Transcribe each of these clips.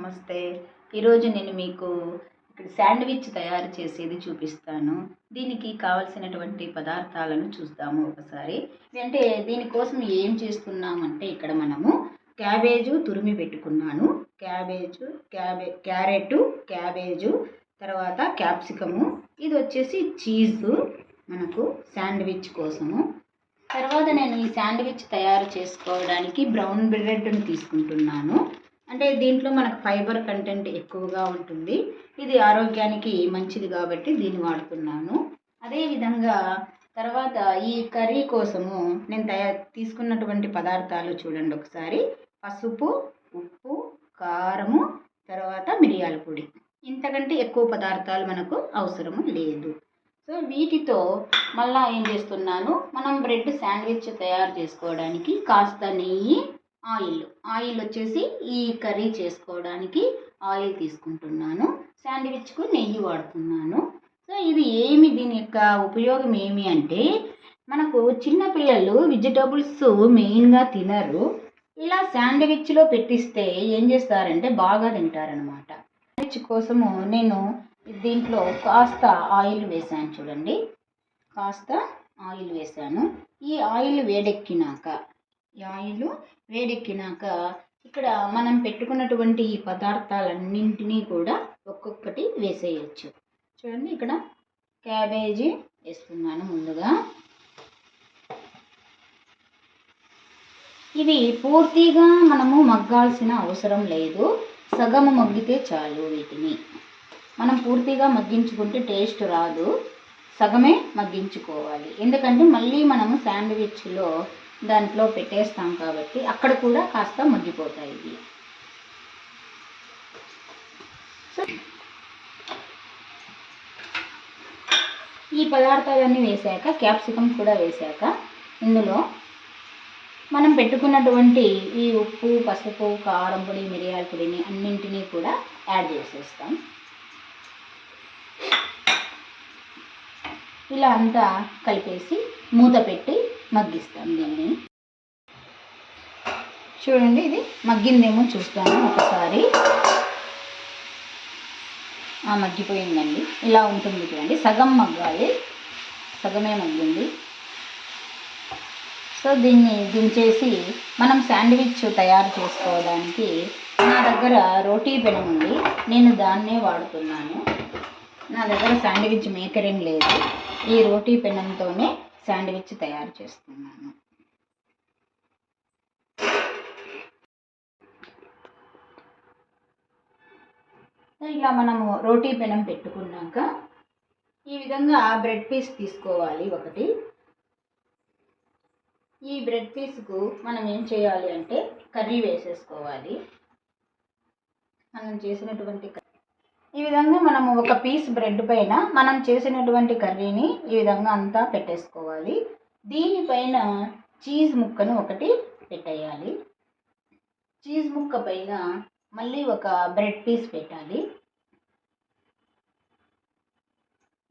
నమస్తే. ఈరోజు నేను మీకు ఇక్కడ శాండ్విచ్ తయారు చేసేది చూపిస్తాను. దీనికి కావాల్సినటువంటి పదార్థాలను చూద్దాము ఒకసారి. అంటే దీనికోసం ఏం చేస్తున్నామంటే ఇక్కడ మనము క్యాబేజు తురిమి పెట్టుకున్నాను. క్యారెట్, తర్వాత క్యాప్సికము, ఇది వచ్చేసి చీజు మనకు శాండ్విచ్ కోసము. తర్వాత నేను ఈ శాండ్విచ్ తయారు చేసుకోవడానికి బ్రౌన్ బ్రెడ్ను తీసుకుంటున్నాను. అంటే దీంట్లో మనకు ఫైబర్ కంటెంట్ ఎక్కువగా ఉంటుంది. ఇది ఆరోగ్యానికి మంచిది కాబట్టి దీన్ని వాడుతున్నాను. అదేవిధంగా తర్వాత ఈ కర్రీ కోసము నేను తీసుకున్నటువంటి పదార్థాలు చూడండి ఒకసారి. పసుపు, ఉప్పు, కారము, తర్వాత మిరియాల పొడి. ఇంతకంటే ఎక్కువ పదార్థాలు మనకు అవసరము లేదు. సో వీటితో మళ్ళీ ఏం చేస్తున్నాను, మనం బ్రెడ్ శాండ్విచ్ తయారు చేసుకోవడానికి కాస్త నెయ్యి, ఆయిల్ వచ్చేసి ఈ కర్రీ చేసుకోవడానికి ఆయిల్ తీసుకుంటున్నాను. శాండ్విచ్కు నెయ్యి వాడుతున్నాను. సో ఇది దీని యొక్క ఉపయోగం ఏమి అంటే, మనకు చిన్నపిల్లలు వెజిటబుల్స్ మెయిన్గా తినరు. ఇలా శాండ్విచ్లో పెట్టిస్తే ఏం చేస్తారంటే బాగా తింటారనమాట. శాండ్విచ్ కోసము నేను దీంట్లో కాస్త ఆయిల్ వేసాను చూడండి. కాస్త ఆయిల్ వేసాను. ఈ ఆయిల్ వేడెక్కినాక ఇక్కడ మనం పెట్టుకున్నటువంటి ఈ పదార్థాలన్నింటినీ కూడా ఒక్కొక్కటి వేసేయచ్చు. చూడండి, ఇక్కడ క్యాబేజీ వేస్తున్నాను ముందుగా. ఇవి పూర్తిగా మనము మగ్గాల్సిన అవసరం లేదు, సగము మగ్గితే చాలు. వీటిని మనం పూర్తిగా మగ్గించుకుంటే టేస్ట్ రాదు, సగమే మగ్గించుకోవాలి. ఎందుకంటే మళ్ళీ మనము శాండ్విచ్లో దాంట్లో పెట్టేస్తాం కాబట్టి అక్కడ కూడా కాస్త మగ్గిపోతాయి ఇవి. ఈ పదార్థాలన్నీ వేసాక, క్యాప్సికమ్ కూడా వేసాక, ఇందులో మనం పెట్టుకున్నటువంటి ఈ ఉప్పు, పసుపు, కారం పొడి, మిరియాల పొడిని అన్నింటినీ కూడా యాడ్ చేసేస్తాం. ఇలా అంతా కలిపేసి మూత పెట్టి మగ్గిస్తాం దీన్ని. చూడండి, ఇది మగ్గిందేమో చూస్తాను ఒకసారి. మగ్గిపోయిందండి. ఇలా ఉంటుంది చూడండి, సగం మగ్గాలి, సగమే మగ్గింది. సో దీన్ని దించేసి మనం శాండ్విచ్ తయారు చేసుకోవడానికి నా దగ్గర రోటీ పెనం ఉంది, నేను దాన్నే వాడుతున్నాను. నా దగ్గర శాండ్విచ్ మేకర్ ఏం లేదు, ఈ రోటీ పెనంతోనే శాండ్విచ్ తయారు చేస్తున్నాను. ఇలా మనము రోటీ పెనం పెట్టుకున్నాక ఈ విధంగా బ్రెడ్ పీస్ తీసుకోవాలి ఒకటి. ఈ బ్రెడ్ పీస్కు మనం ఏం చేయాలి అంటే కర్రీ వేసేసుకోవాలి. మనం చేసినటువంటి ఈ విధంగా మనము ఒక పీస్ బ్రెడ్ పైన మనం చేసినటువంటి కర్రీని ఈ విధంగా అంతా పెట్టేసుకోవాలి. దీనిపైన చీజ్ ముక్కను ఒకటి పెట్టేయాలి. చీజ్ ముక్క పైన మళ్ళీ ఒక బ్రెడ్ పీస్ పెట్టాలి.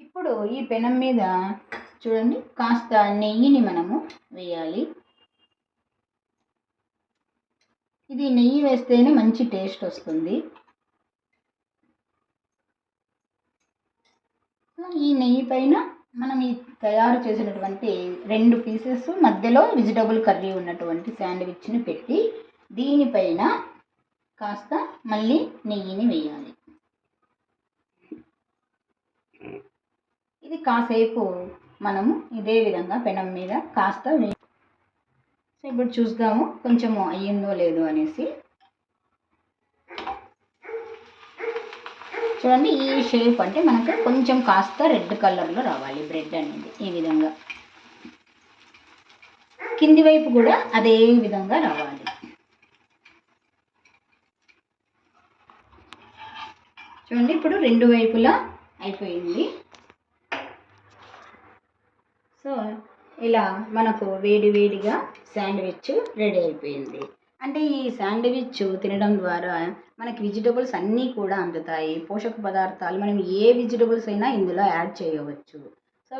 ఇప్పుడు ఈ పెనం మీద చూడండి కాస్త నెయ్యిని మనము వేయాలి. ఇది నెయ్యి వేస్తేనే మంచి టేస్ట్ వస్తుంది. ఈ నెయ్యి పైన మనం ఈ తయారు చేసినటువంటి 2 పీసెస్ మధ్యలో వెజిటబుల్ కర్రీ ఉన్నటువంటి శాండ్విచ్ని పెట్టి దీనిపైన కాస్త మళ్ళీ నెయ్యిని వేయాలి. ఇది కాసేపు మనము ఇదే విధంగా పెనం మీద కాస్త సో ఇప్పుడు చూద్దాము కొంచెము అయ్యిందో లేదో అనేసి. చూడండి, ఈ షేప్ అంటే మనకు కొంచెం కాస్త రెడ్ కలర్లో రావాలి బ్రెడ్ అనేది. ఈ విధంగా కింది వైపు కూడా అదే విధంగా రావాలి. చూడండి, ఇప్పుడు 2 వైపులా అయిపోయింది. సో ఇలా మనకు వేడివేడిగా శాండ్విచ్ రెడీ అయిపోయింది. అంటే ఈ శాండ్విచ్ తినడం ద్వారా మనకి వెజిటబుల్స్ అన్నీ కూడా అందుతాయి, పోషక పదార్థాలు. మనం ఏ వెజిటబుల్స్ అయినా ఇందులో యాడ్ చేయవచ్చు. సో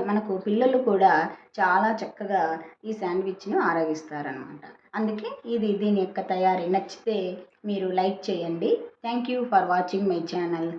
మనకు పిల్లలు కూడా చాలా చక్కగా ఈ శాండ్విచ్ను ఆరగిస్తారనమాట. అందుకే దీని యొక్క తయారీ నచ్చితే మీరు లైక్ చేయండి. Thank you for watching my channel.